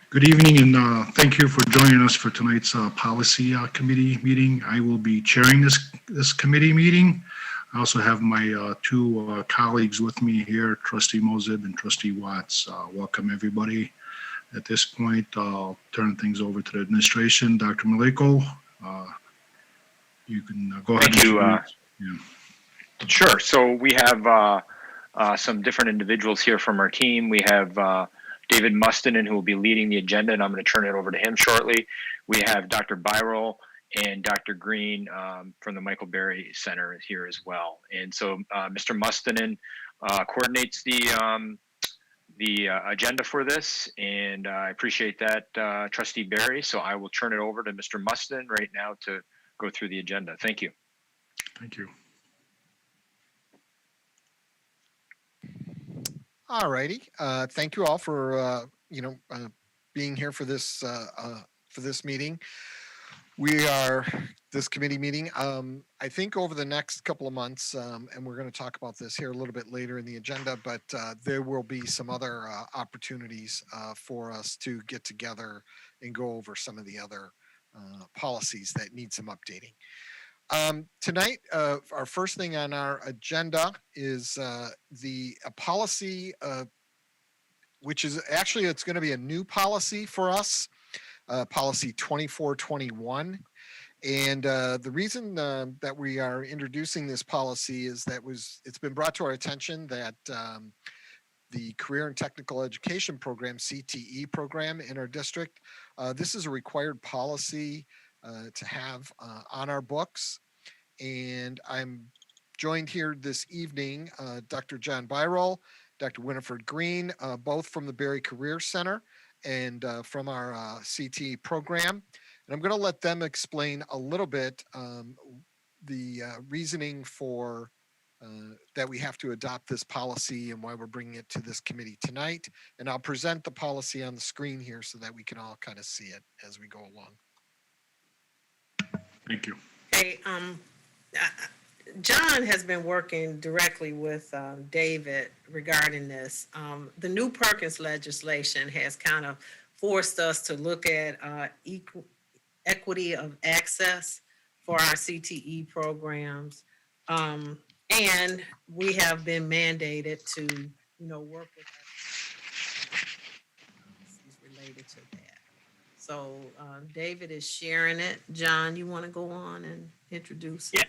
Good evening, and thank you for joining us for tonight's policy committee meeting. I will be chairing this committee meeting. I also have my two colleagues with me here, Trustee Mozib and Trustee Watts. Welcome, everybody. At this point, I'll turn things over to the administration. Dr. Maleko, you can go ahead. Thank you. Yeah. Sure. So we have some different individuals here from our team. We have David Mustinen, who will be leading the agenda, and I'm going to turn it over to him shortly. We have Dr. Byrol and Dr. Green from the Michael Berry Center is here as well. And so Mr. Mustinen coordinates the agenda for this, and I appreciate that, Trustee Berry. So I will turn it over to Mr. Mustinen right now to go through the agenda. Thank you. Thank you. All righty. Thank you all for being here for this meeting. This committee meeting. I think over the next couple of months, and we're going to talk about this here a little bit later in the agenda, but there will be some other opportunities for us to get together and go over some of the other policies that need some updating. Tonight, our first thing on our agenda is the policy, which is actually, it's going to be a new policy for us, policy 2421. And the reason that we are introducing this policy is that it's been brought to our attention that the Career and Technical Education Program, CTE program in our district, this is a required policy to have on our books. And I'm joined here this evening, Dr. John Byrol, Dr. Winifred Green, both from the Berry Career Center and from our CTE program. And I'm going to let them explain a little bit the reasoning for that we have to adopt this policy and why we're bringing it to this committee tonight. And I'll present the policy on the screen here so that we can all kind of see it as we go along. Thank you. Hey, John has been working directly with David regarding this. The new Perkins legislation has kind of forced us to look at equity of access for our CTE programs. And we have been mandated to, work with our related to that. So David is sharing it. John, you want to go on and introduce it? Yeah,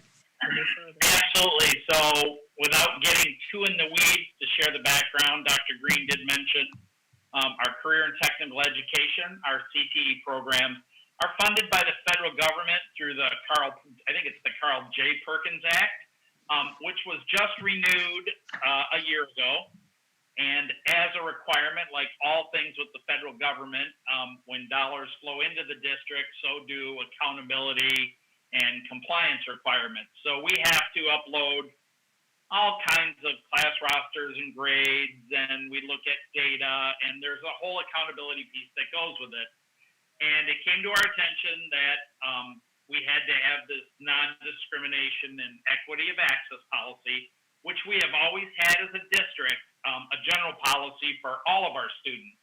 absolutely. So without getting too in the weeds, to share the background, Dr. Green did mention our career and technical education, our CTE programs, are funded by the federal government through the Carl J. Perkins Act, which was just renewed a year ago. And as a requirement, like all things with the federal government, when dollars flow into the district, so do accountability and compliance requirements. So we have to upload all kinds of class rosters and grades, and we look at data, and there's a whole accountability piece that goes with it. And it came to our attention that we had to have this non-discrimination and equity of access policy, which we have always had as a district, a general policy for all of our students.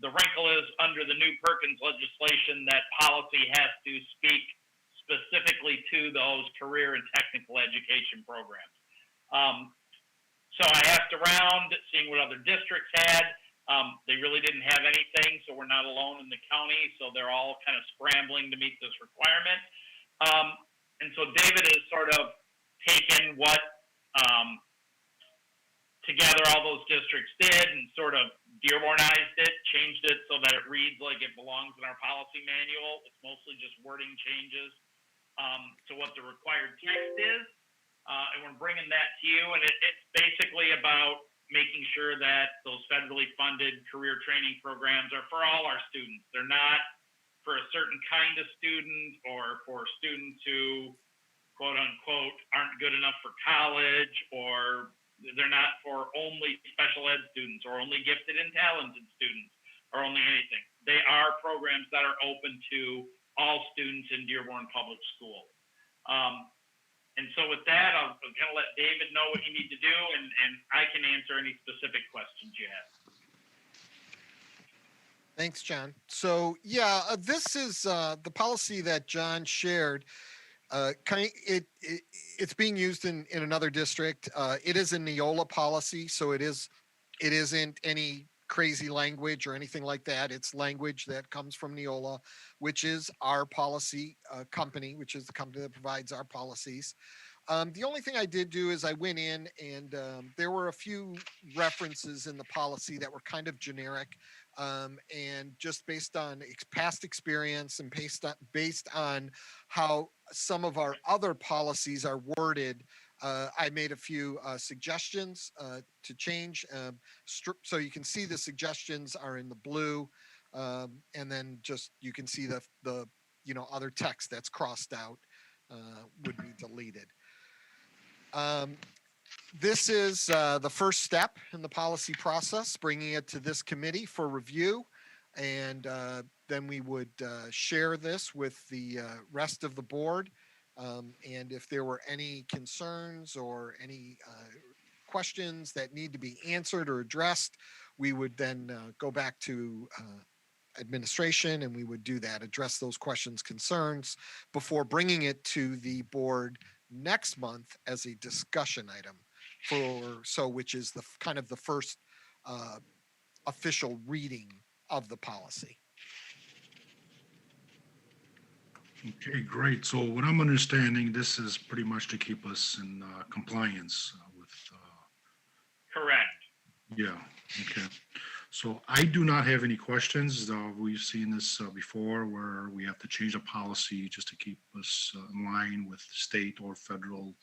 The wrinkle is under the new Perkins legislation that policy has to speak specifically to those career and technical education programs. So I asked around, seeing what other districts had. They really didn't have anything, so we're not alone in the county. So they're all kind of scrambling to meet this requirement. And so David has sort of taken what together all those districts did and sort of Dearbornized it, changed it so that it reads like it belongs in our policy manual. It's mostly just wording changes to what the required text is. And we're bringing that to you. And it's basically about making sure that those federally funded career training programs are for all our students. They're not for a certain kind of student or for students who, quote unquote, aren't good enough for college, or they're not for only special ed students or only gifted and talented students or only anything. They are programs that are open to all students in Dearborn Public Schools. And so with that, I'm going to let David know what you need to do, and I can answer any specific questions you have. Thanks, John. So yeah, this is the policy that John shared. It's being used in another district. It is a Neola policy, so it isn't any crazy language or anything like that. It's language that comes from Neola, which is our policy company, which is the company that provides our policies. The only thing I did do is I went in and there were a few references in the policy that were kind of generic, and just based on past experience and based on how some of our other policies are worded. I made a few suggestions to change. So you can see the suggestions are in the blue, and then just you can see the other text that's crossed out would be deleted. This is the first step in the policy process, bringing it to this committee for review. And then we would share this with the rest of the board. And if there were any concerns or any questions that need to be answered or addressed, we would then go back to administration and we would do that, address those questions, concerns before bringing it to the board next month as a discussion item which is the kind of the first official reading of the policy. Okay, great. So what I'm understanding, this is pretty much to keep us in compliance with. Correct. Yeah. Okay. So I do not have any questions. We've seen this before where we have to change a policy just to keep us in line with state or federal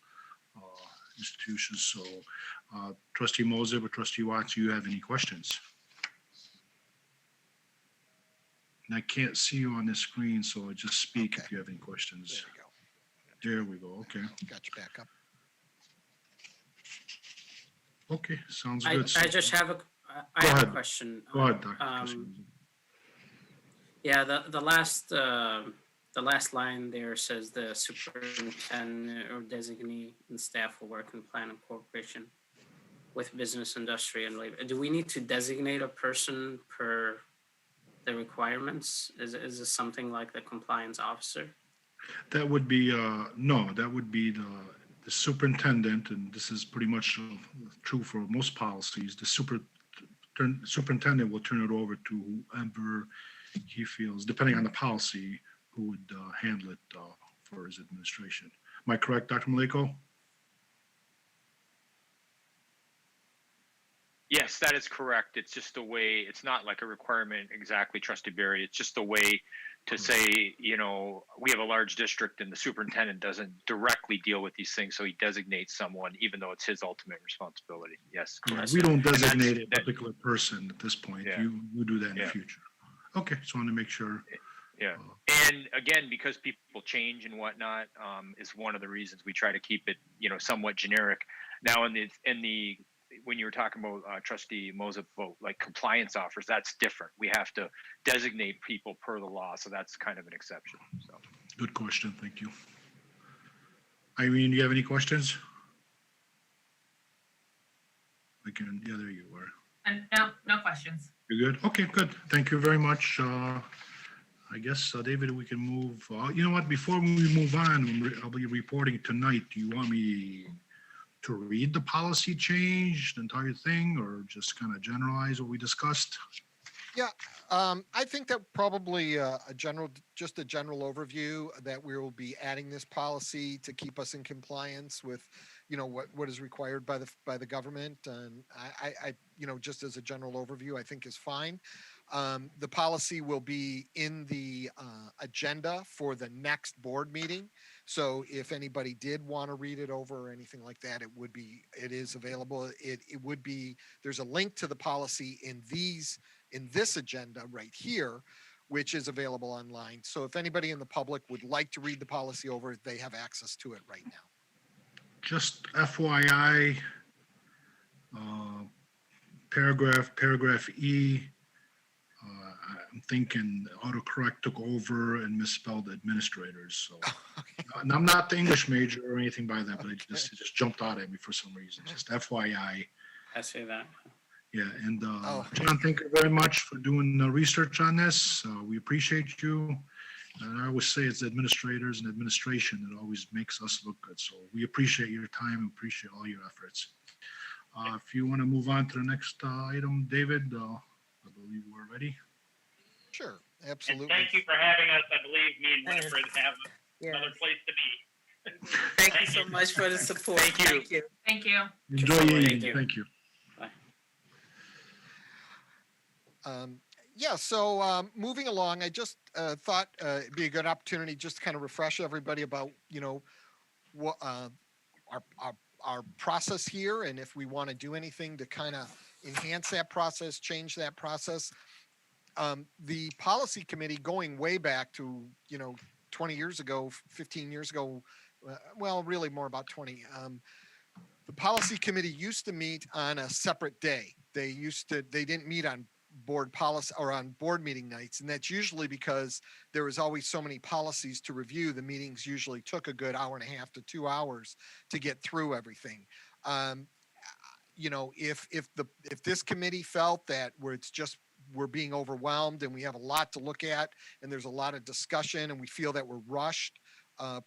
institutions. So Trustee Moser or Trustee Watts, do you have any questions? And I can't see you on the screen, so just speak if you have any questions. There There we go. Okay. Got you back up. Okay, sounds I good. just have a Go ahead. question. Go ahead, Dr. Yeah, the last line there says the superintendent or designee and staff will work in plan and cooperation with business, industry, and labor. Do we need to designate a person per the requirements? Is this something like the compliance officer? That would be, no, that would be the superintendent, and this is pretty much true for most policies. The superintendent will turn it over to whoever he feels, depending on the policy, who would handle it for his administration. Am I correct, Dr. Maleko? Yes, that is correct. It's just a way, it's not like a requirement exactly, Trustee Barry. It's just a way to say, we have a large district and the superintendent doesn't directly deal with these things, so he designates someone, even though it's his ultimate responsibility. Yes, correct. We don't designate a particular person at this point. Yeah. You do that in the Yeah. future. Okay, just wanted to make sure. Yeah. And again, because people change and whatnot, is one of the reasons we try to keep it, somewhat generic. Now, when you were talking about Trustee Moser, like compliance offers, that's different. We have to designate people per the law, so that's kind of an exception. So, Good question, thank you. Irene, do you have any questions? Yeah, there you are. No questions. You're good? Okay, good. Thank you very much. I guess, David, we can move. You know what? Before we move on, I'll be reporting tonight. Do you want me to read the policy change, the entire thing, or just kind of generalize what we discussed? Yeah, I think that probably just a general overview that we will be adding this policy to keep us in compliance with, what is required by the government. And I just as a general overview, I think is fine. The policy will be in the agenda for the next board meeting. So if anybody did want to read it over or anything like that, it is available. There's a link to the policy in this agenda right here, which is available online. So if anybody in the public would like to read the policy over, they have access to it right now. Just FYI, paragraph E, I'm thinking autocorrect took over and misspelled administrators. So And I'm not the English major or anything by that, but it just jumped out at me for some reason. Just FYI. I see that. Yeah, and Oh. John, thank you very much for doing the research on this. We appreciate you. And I always say it's administrators and administration that always makes us look good. So we appreciate your time and appreciate all your efforts. If you want to move on to the next item, David, I believe we're ready. Sure, And absolutely. thank you for having us. I believe me and And- Winifred have Yes. another place to be. Thank you so much for the support. Thank you. Thank you. Thank you. Enjoy your Thank evening. you. Thank you. Yeah, so moving along, I just thought it'd be a good opportunity just to kind of refresh everybody about, what our process here, and if we want to do anything to kind of enhance that process, change that process. The policy committee, going way back to 20 years ago, 15 years ago, well, really more about 20. The policy committee used to meet on a separate day. They didn't meet on board policy or on board meeting nights, and that's usually because there was always so many policies to review. The meetings usually took a good hour and a half to 2 hours to get through everything. If this committee felt that we're being overwhelmed and we have a lot to look at and there's a lot of discussion and we feel that we're rushed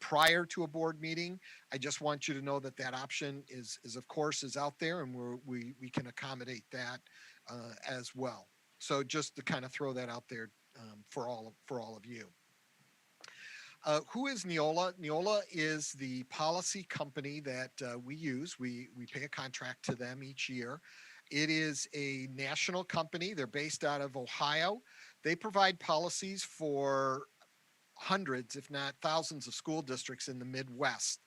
prior to a board meeting, I just want you to know that option is of course is out there, and we can accommodate that as well. So just to kind of throw that out there for all of you. Who is Neola? Neola is the policy company that we use. We pay a contract to them each year. It is a national company. They're based out of Ohio. They provide policies for hundreds, if not thousands, of school districts in the Midwest.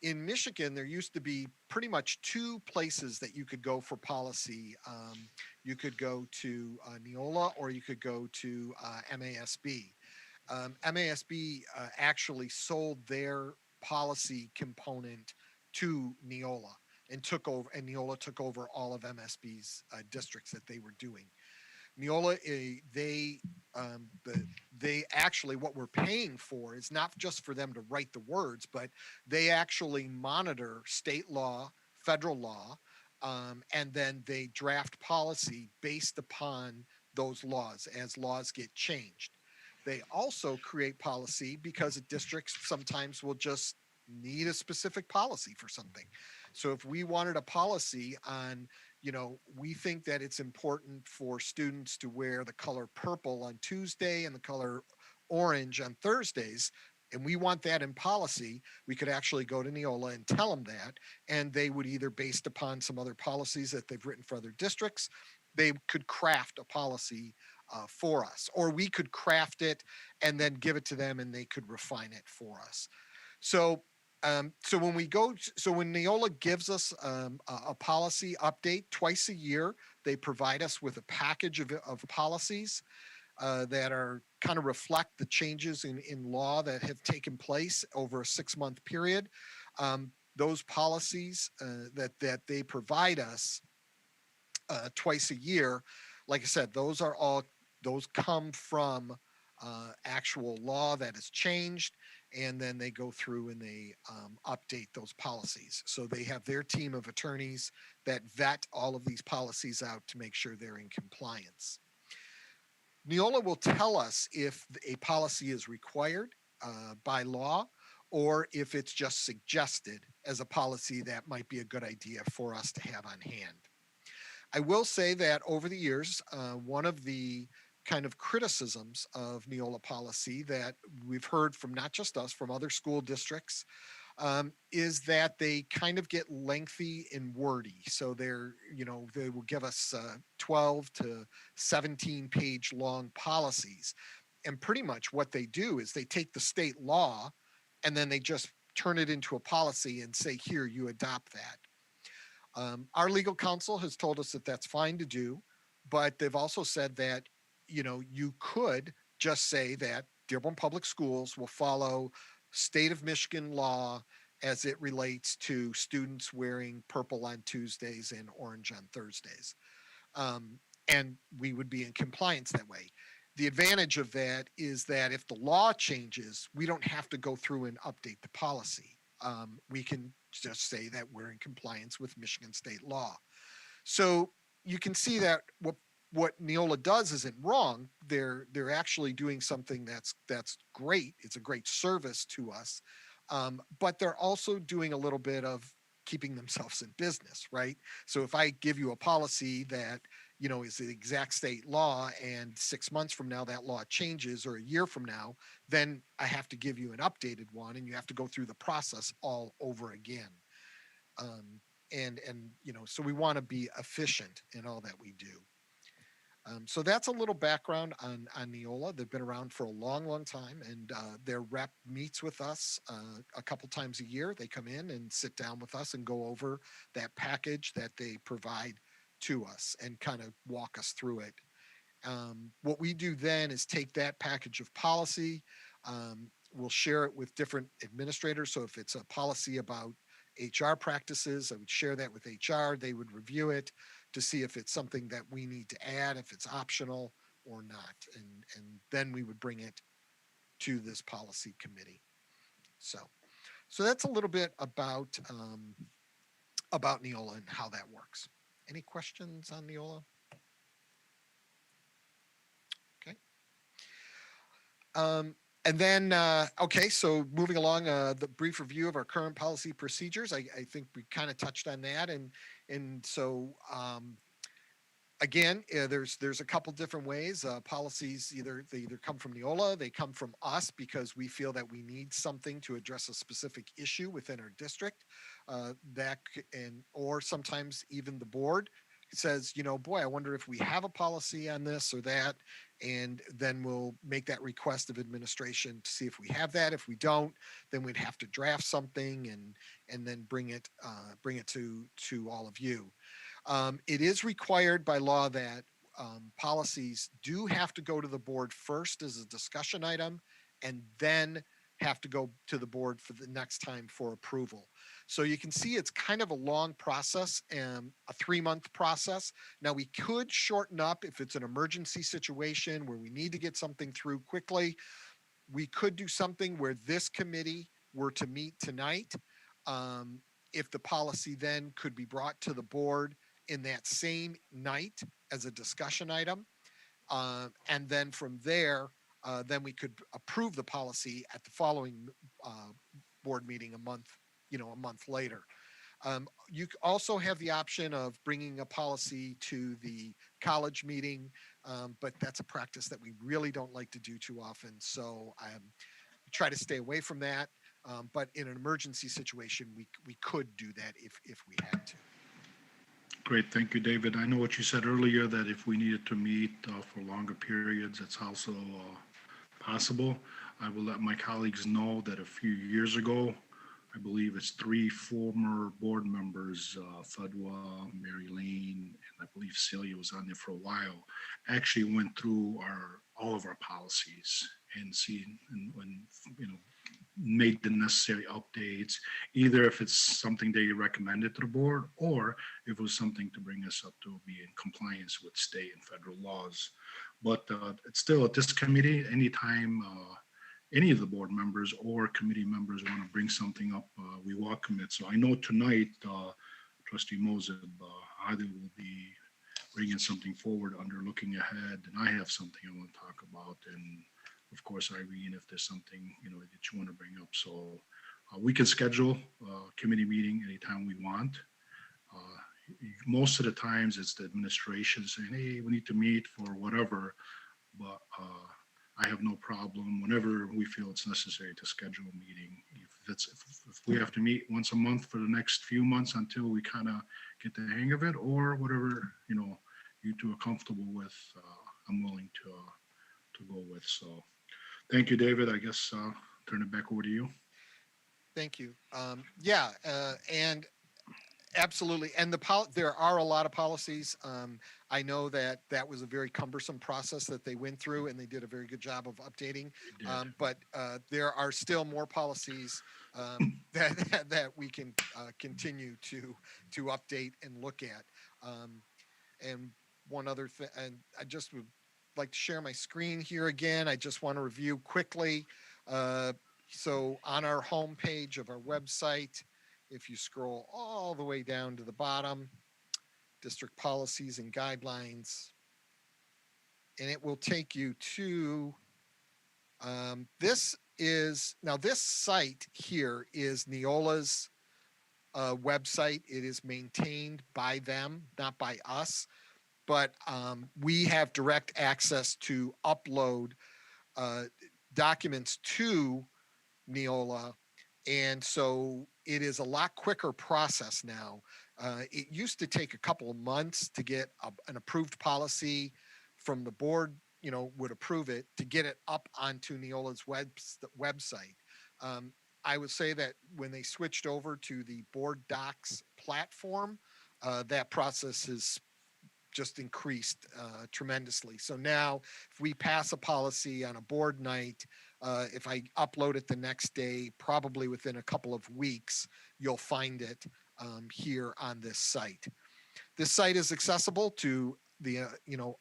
In Michigan, there used to be pretty much two places that you could go for policy. You could go to Neola, or you could go to MASB. MASB actually sold their policy component to Neola and Neola took over all of MSB's districts that they were doing. Neola, they actually, what we're paying for is not just for them to write the words, but they actually monitor state law, federal law, and then they draft policy based upon those laws as laws get changed. They also create policy because districts sometimes will just need a specific policy for something. So if we wanted a policy on, we think that it's important for students to wear the color purple on Tuesday and the color orange on Thursdays, and we want that in policy, we could actually go to Neola and tell them that, and they would either, based upon some other policies that they've written for other districts, they could craft a policy for us, or we could craft it and then give it to them and they could refine it for us. So when Neola gives us a policy update twice a year, they provide us with a package of policies that are kind of reflect the changes in law that have taken place over a 6-month period. Those policies that they provide us twice a year, like I said, those come from actual law that has changed, and then they go through and they update those policies. So they have their team of attorneys that vet all of these policies out to make sure they're in compliance. Neola will tell us if a policy is required by law or if it's just suggested as a policy that might be a good idea for us to have on hand. I will say that over the years, one of the kind of criticisms of Neola policy that we've heard from not just us, from other school districts, is that they kind of get lengthy and wordy. So they will give us 12 to 17 page long policies. And pretty much what they do is they take the state law and then they just turn it into a policy and say, here, you adopt that. Our legal counsel has told us that that's fine to do, but they've also said that, you could just say that Dearborn Public Schools will follow state of Michigan law as it relates to students wearing purple on Tuesdays and orange on Thursdays. And we would be in compliance that way. the advantage of that is that if the law changes, we don't have to go through and update the policy. We can just say that we're in compliance with Michigan state law. So you can see that what Neola does isn't wrong. They're actually doing something that's great. It's a great service to us, but they're also doing a little bit of keeping themselves in business, right? So if I give you a policy that is the exact state law, and 6 months from now that law changes, or a year from now, then I have to give you an updated one, and you have to go through the process all over again. So we want to be efficient in all that we do. So that's a little background on Neola. They've been around for a long, long time, and their rep meets with us a couple times a year. They come in and sit down with us and go over that package that they provide to us and kind of walk us through it. What we do then is take that package of policy. We'll share it with different administrators. So if it's a policy about HR practices, I would share that with HR. They would review it to see if it's something that we need to add, if it's optional or not. And then we would bring it to this policy committee. So that's a little bit about Neola and how that works. Any questions on Neola? Okay. And then, so moving along, the brief review of our current policy procedures. I think we kind of touched on that, and so again, there's a couple different ways. Policies they either come from Neola, they come from us because we feel that we need something to address a specific issue within our district. Or sometimes even the board says, boy, I wonder if we have a policy on this or that, and then we'll make that request of administration to see if we have that. If we don't, then we'd have to draft something and then bring it to all of you. It is required by law that policies do have to go to the board first as a discussion item, and then have to go to the board for the next time for approval. So you can see it's kind of a long process, a 3-month process. Now we could shorten up if it's an emergency situation where we need to get something through quickly. We could do something where this committee were to meet tonight. If the policy then could be brought to the board in that same night as a discussion item. And then from there, then we could approve the policy at the following board meeting a month later. You also have the option of bringing a policy to the college meeting, but that's a practice that we really don't like to do too often. So I try to stay away from that. But in an emergency situation, we could do that if we had to. Great, thank you, David. I know what you said earlier, that if we needed to meet for longer periods, it's also possible. I will let my colleagues know that a few years ago, I believe it's 3 former board members, Fudwa, Mary Lane, and I believe Celia was on there for a while, actually went through all of our policies and made the necessary updates, either if it's something they recommended to the board or if it was something to bring us up to be in compliance with state and federal laws. But it's still at this committee, anytime any of the board members or committee members want to bring something up, we welcome it. So I know tonight, Trustee Moseb either will be bringing something forward under looking ahead, and I have something I want to talk about, and of course, Irene, if there's something that you want to bring up. So we can schedule a committee meeting anytime we want. Most of the times it's the administration saying, hey, we need to meet for whatever, but I have no problem whenever we feel it's necessary to schedule a meeting. If we have to meet once a month for the next few months until we kind of get the hang of it, or whatever you two are comfortable with, I'm willing to go with. So thank you, David. I guess turn it back over to you. Thank you. And absolutely. And there are a lot of policies. I know that was a very cumbersome process that they went through, and they did a very good job of updating. But there are still more policies that we can continue to update and look at. And one other thing, and I just would like to share my screen here again. I just want to review quickly. So on our homepage of our website, if you scroll all the way down to the bottom, district policies and guidelines, and it will take you to this site here is Neola's website. It is maintained by them, not by us, but we have direct access to upload documents to Neola. And so it is a lot quicker process now. It used to take a couple of months to get an approved policy from the board, would approve it to get it up onto Neola's website. I would say that when they switched over to the board docs platform, that process has just increased tremendously. So now, if we pass a policy on a board night, if I upload it the next day, probably within a couple of weeks, you'll find it here on this site. This site is accessible to the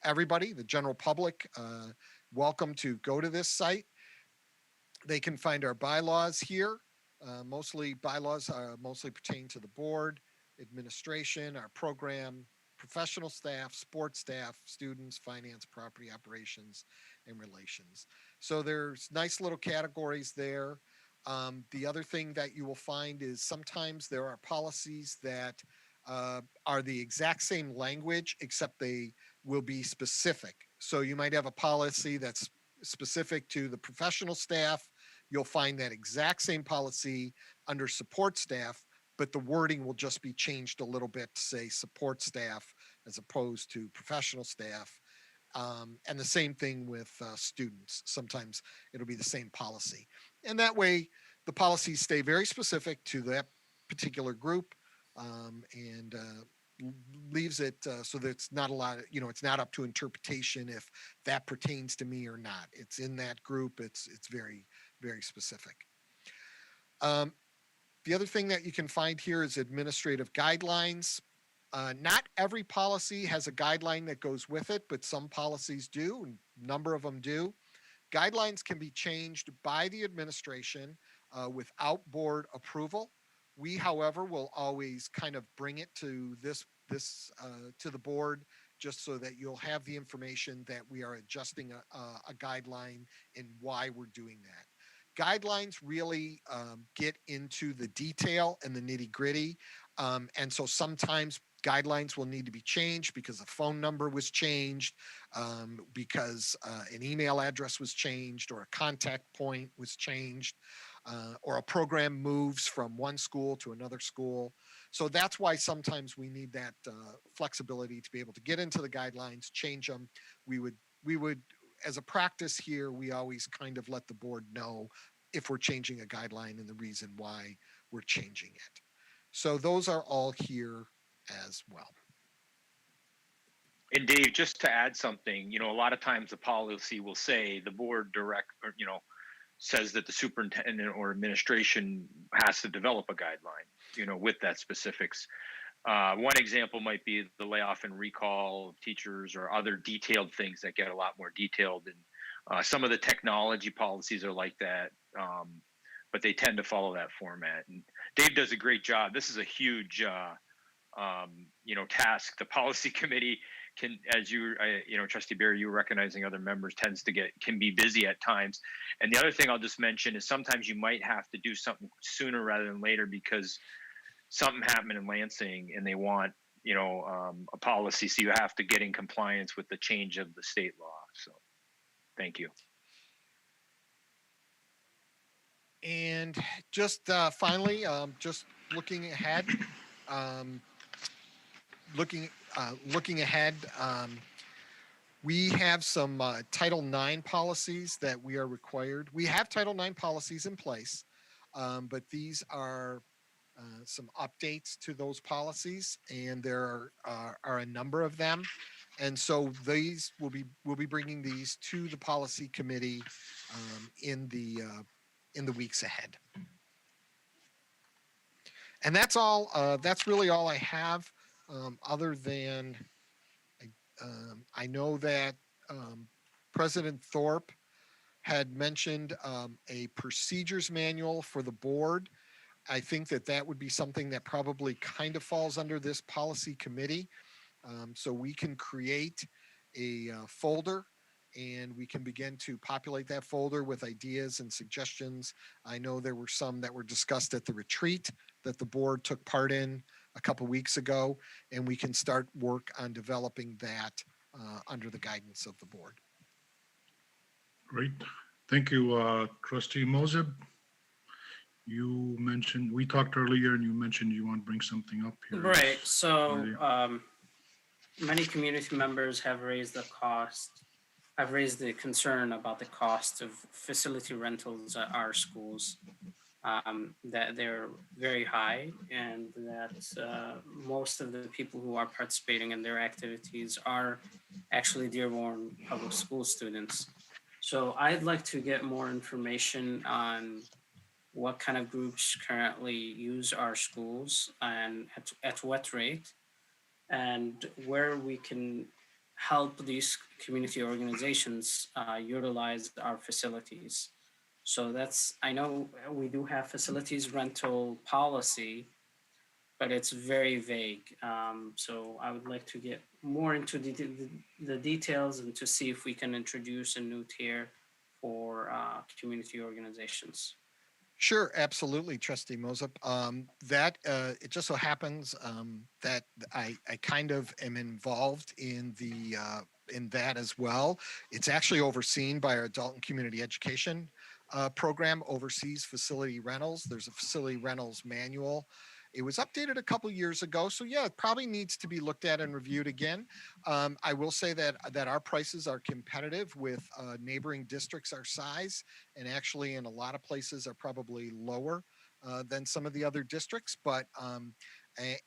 everybody, the general public. Welcome to go to this site. They can find our bylaws here. Bylaws mostly pertain to the board, administration, our program, professional staff, sports staff, students, finance, property operations, and relations. So there's nice little categories there. The other thing that you will find is sometimes there are policies that are the exact same language, except they will be specific. So you might have a policy that's specific to the professional staff. You'll find that exact same policy under support staff, but the wording will just be changed a little bit to say support staff as opposed to professional staff. And the same thing with students. Sometimes it'll be the same policy. And that way, the policies stay very specific to that particular group and leaves it so that it's not a lot of, it's not up to interpretation if that pertains to me or not. It's in that group. It's very, very specific. The other thing that you can find here is administrative guidelines. Not every policy has a guideline that goes with it, but some policies do, and a number of them do. Guidelines can be changed by the administration without board approval. We, however, will always kind of bring it to to the board just so that you'll have the information that we are adjusting a guideline and why we're doing that. Guidelines really get into the detail and the nitty gritty. And so sometimes guidelines will need to be changed because a phone number was changed, because an email address was changed, or a contact point was changed, or a program moves from one school to another school. So that's why sometimes we need that flexibility to be able to get into the guidelines, change them. We would, as a practice here, we always kind of let the board know if we're changing a guideline and the reason why we're changing it. So those are all here as well. And Dave, just to add something, a lot of times the policy will say the board says that the superintendent or administration has to develop a guideline, with that specifics. One example might be the layoff and recall of teachers or other detailed things that get a lot more detailed. And some of the technology policies are like that, but they tend to follow that format. And Dave does a great job. This is a huge, task. The policy committee can, as Trustee Barry, you were recognizing other members, can be busy at times. And the other thing I'll just mention is sometimes you might have to do something sooner rather than later because something happened in Lansing and they want, a policy. So you have to get in compliance with the change of the state law. So thank you. And just finally, just looking ahead, looking ahead, we have some Title IX policies that we are required. We have Title IX policies in place, but these are some updates to those policies, and there are a number of them. And so these we'll be bringing these to the policy committee in the weeks ahead. And that's all. That's really all I have. Other than I know that President Thorpe had mentioned a procedures manual for the board. I think that that would be something that probably kind of falls under this policy committee. So we can create a folder and we can begin to populate that folder with ideas and suggestions. I know there were some that were discussed at the retreat that the board took part in a couple weeks ago, and we can start work on developing that under the guidance of the board. Great. Thank you, Trustee Moseb. You mentioned, we talked earlier and you mentioned you want to bring something up here. Right, so many community members have raised the concern about the cost of facility rentals at our schools, that they're very high, and that most of the people who are participating in their activities are actually Dearborn Public School students. So I'd like to get more information on what kind of groups currently use our schools and at what rate, and where we can help these community organizations utilize our facilities. So I know we do have facilities rental policy, but it's very vague. So I would like to get more into the details and to see if we can introduce a new tier for community organizations. Sure, absolutely, Trustee Mosep. That it just so happens that I kind of am involved in that as well. It's actually overseen by our Adult and Community Education program, oversees facility rentals. There's a facility rentals manual. It was updated a couple years ago, so yeah, it probably needs to be looked at and reviewed again. I will say that our prices are competitive with neighboring districts our size, and actually in a lot of places are probably lower than some of the other districts. But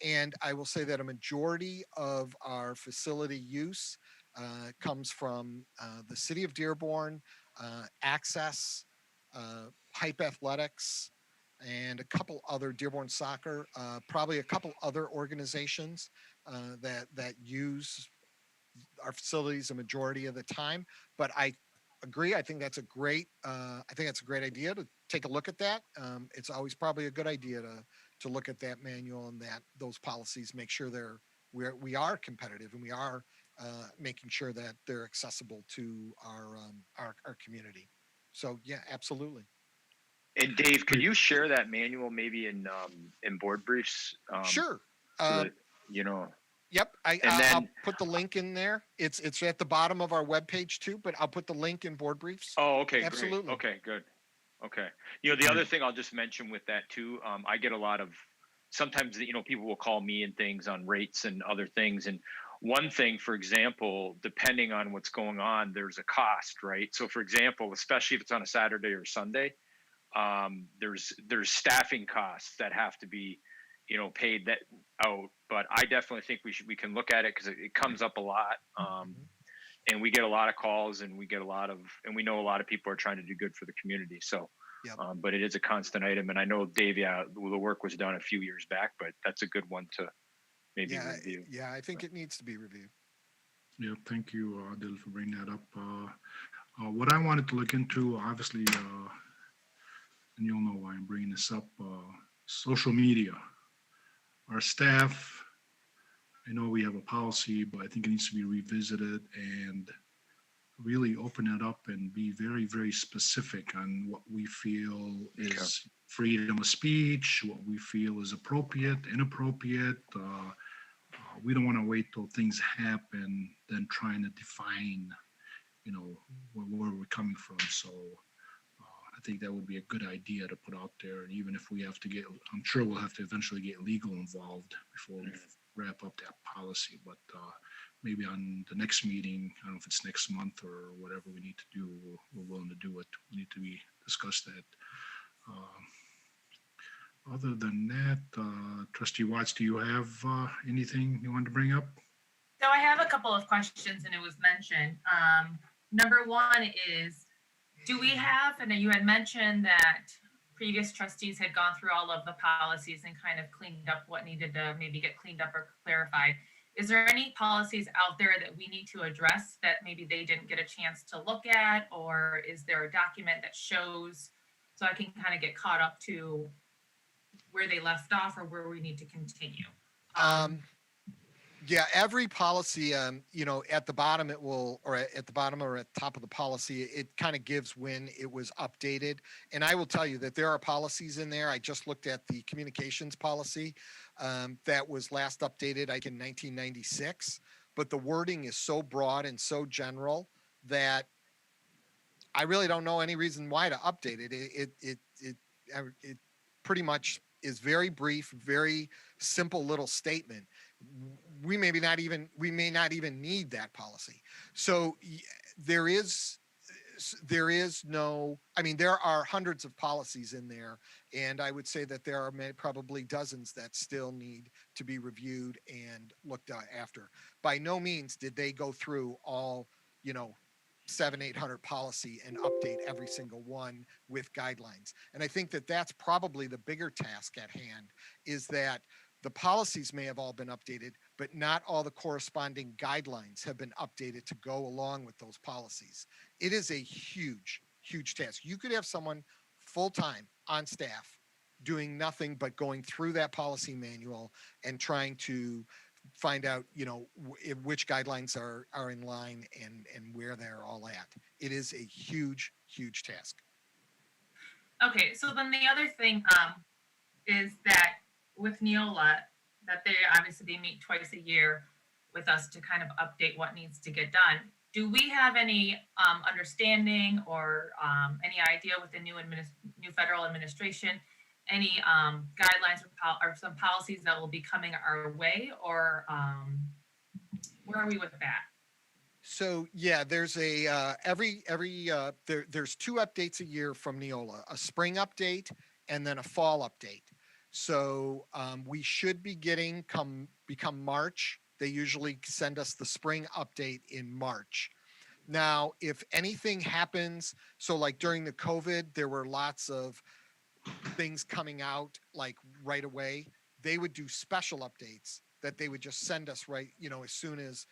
and I will say that a majority of our facility use comes from the city of Dearborn, Access, Hype Athletics, and a couple other Dearborn Soccer, probably a couple other organizations that use our facilities a majority of the time. But I agree. I think that's a great idea to take a look at that. It's always probably a good idea to look at that manual and those policies, make sure we are competitive and we are making sure that they're accessible to our community. So yeah, absolutely. And Dave, could you share that manual maybe in board briefs? Sure. So that, you know. Yep, And I'll then, put the link in there. It's at the bottom of our webpage too, but I'll put the link in board briefs. oh, okay, Absolutely. great. Okay, good. Okay. You know, the other thing I'll just mention with that too, I get a lot of, sometimes, you know, people will call me and things on rates and other things. And one thing, for example, depending on what's going on, there's a cost, right? So for example, especially if it's on a Saturday or Sunday, there's staffing costs that have to be, you know, paid that out. But I definitely think we can look at it because it comes up a lot. And we get a lot of calls, and we know a lot of people are trying to do good for the community. So, Yep. But it is a constant item. And I know, Dave, yeah, the work was done a few years back, but that's a good one to maybe review. Yeah, I think it needs to be reviewed. Yeah, thank you, Dil, for bringing that up. What I wanted to look into, obviously, and you'll know why I'm bringing this up, social media. Our staff, I know we have a policy, but I think it needs to be revisited and really open it up and be very, very specific on what we feel is freedom of speech, what we feel is appropriate, inappropriate. We don't want to wait till things happen, then trying to define, you know, where we're coming from. So I think that would be a good idea to put out there. And even if we have to I'm sure we'll have to eventually get legal involved before we wrap up that policy. But maybe on the next meeting, I don't know if it's next month or whatever we need to do, we're willing to do it. We need to discuss that. Other than that, Trustee Watts, do you have anything you want to bring up? So I have a couple of questions, and it was mentioned. Number one is, do we have, and you had mentioned that previous trustees had gone through all of the policies and kind of cleaned up what needed to maybe get cleaned up or clarified. is there any policies out there that we need to address that maybe they didn't get a chance to look at? Or is there a document that shows, so I can kind of get caught up to where they left off or where we need to continue? Yeah, every policy, at the bottom it will, or at the bottom or at the top of the policy, it kind of gives when it was updated. And I will tell you that there are policies in there. I just looked at the communications policy that was last updated, in 1996. But the wording is so broad and so general that I really don't know any reason why to update it. It pretty much is very brief, very simple little statement. We may not even need that policy. So there is no, I mean, there are hundreds of policies in there, and I would say that there are probably dozens that still need to be reviewed and looked at after. By no means did they go through all, 700-800 policy and update every single one with guidelines. And I think that that's probably the bigger task at hand, is that the policies may have all been updated, but not all the corresponding guidelines have been updated to go along with those policies. It is a huge, huge task. You could have someone full-time on staff doing nothing but going through that policy manual and trying to find out, which guidelines are in line and where they're all at. It is a huge, huge task. Okay, so then the other thing is that with Neola, that they meet twice a year with us to kind of update what needs to get done. Do we have any understanding or any idea with the new federal administration, any guidelines or some policies that will be coming our way, or where are we with that? So yeah, there's a there's 2 updates a year from Neola: a spring update and then a fall update. So we should be getting become March. They usually send us the spring update in March. Now, if anything happens, so like during the COVID, there were lots of things coming out like right away. They would do special updates that they would just send us right, as soon as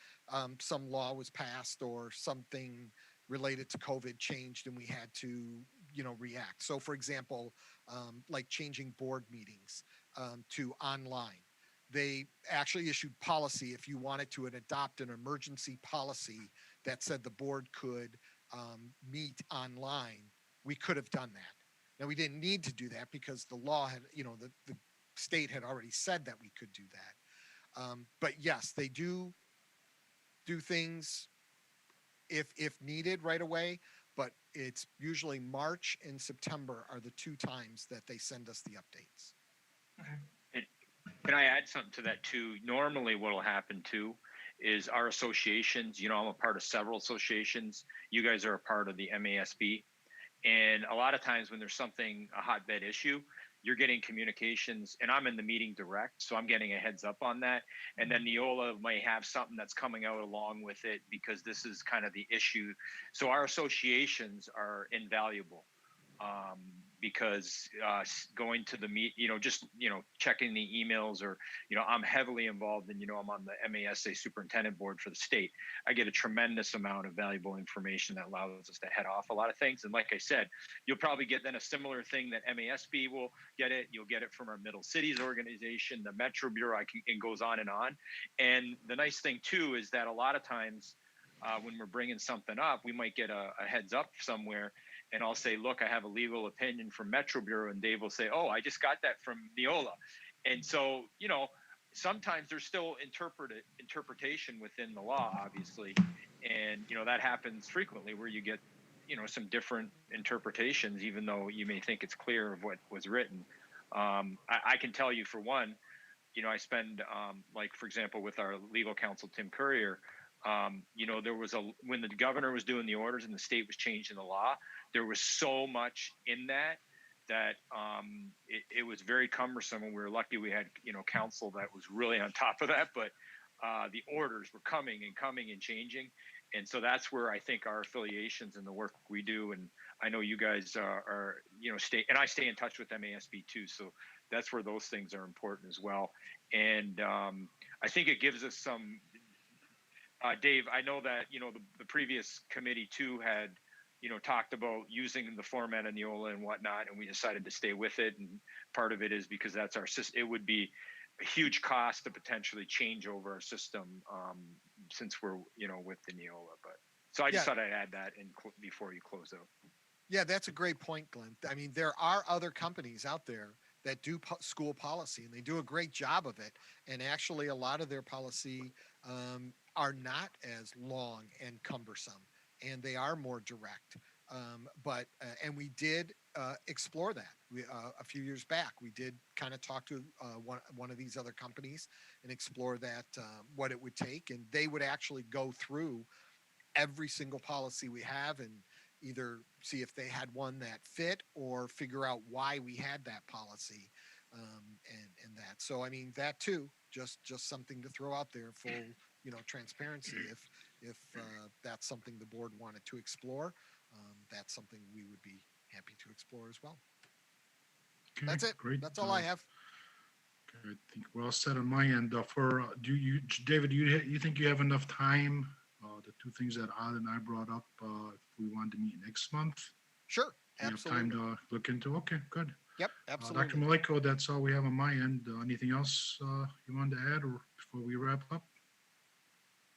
some law was passed or something related to COVID changed and we had to, react. So for example, like changing board meetings to online. They actually issued policy if you wanted to adopt an emergency policy that said the board could meet online, we could have done that. Now, we didn't need to do that because the law had, the state had already said that we could do that. But yes, they do things if needed right away, but it's usually March and September are the 2 times that they send us the updates. Okay. Can I add something to that too? Normally what will happen too is our associations, I'm a part of several associations. You guys are a part of the MASB. And a lot of times when there's a hotbed issue, you're getting communications, and I'm in the meeting direct, so I'm getting a heads up on that. And then Neola may have something that's coming out along with it because this is kind of the issue. So our associations are invaluable because going to the checking the emails, or I'm heavily involved in I'm on the MASA superintendent board for the state. I get a tremendous amount of valuable information that allows us to head off a lot of things. And like I said, you'll probably get then a similar thing that MASB will get it. You'll get it from our Middle Cities organization, the Metro Bureau, and goes on and on. And the nice thing too is that a lot of times when we're bringing something up, we might get a heads up somewhere. And I'll say, look, I have a legal opinion from Metro Bureau, and Dave will say, oh, I just got that from Neola. And so, sometimes there's still interpretation within the law, obviously. And, that happens frequently where you get, some different interpretations, even though you may think it's clear of what was written. I can tell you for one, I spend, for example, with our legal counsel, Tim Courier, there was when the governor was doing the orders and the state was changing the law, there was so much in that it was very cumbersome, and we were lucky we had counsel that was really on top of that. But the orders were coming and changing, and so that's where I think our affiliations and the work we do, and I know you guys are I stay in touch with MASB too, so that's where those things are important as well. And I think it gives us some, Dave, I know that, the previous committee too had, talked about using the format of Neola and whatnot, and we decided to stay with it. And part of it is because that's our system. It would be a huge cost to potentially change over our system, since we're, with the Neola. But so I just Yeah. thought I'd add that before you close out. Yeah, that's a great point, Glenn. I mean, there are other companies out there that do school policy, and they do a great job of it. And actually, a lot of their policy are not as long and cumbersome, and they are more direct. And we did explore that. A few years back, we did kind of talk to one of these other companies and explore that what it would take, and they would actually go through every single policy we have and either see if they had one that fit or figure out why we had that policy, and that. So I mean that too, just something to throw out there, full transparency. If that's something the board wanted to explore, that's something we would be happy to explore as well. Okay, That's it. Great. That's all I have. Okay, I think we're all set on my end. David, you think you have enough time? The two things that Odd and I brought up, if we wanted to meet next month, Sure, you have absolutely. time to look into. Okay, good. Yep, Dr. absolutely. Maliko, that's all we have on my end. Anything else you wanted to add, or before we wrap up?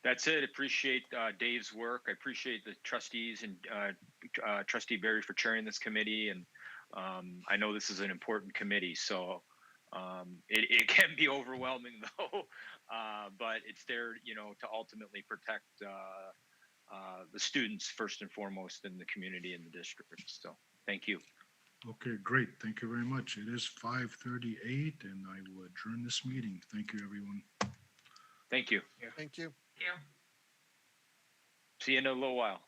That's it. Appreciate Dave's work. I appreciate the trustees and Trustee Barry for chairing this committee. And I know this is an important committee, so it can be overwhelming though, but it's there, to ultimately protect the students first and foremost in the community and the district. So thank you. Okay, great. Thank you very much. It is 5:38, and I will adjourn this meeting. Thank you, everyone. Thank you. Thank you. Yeah. See you in a little while.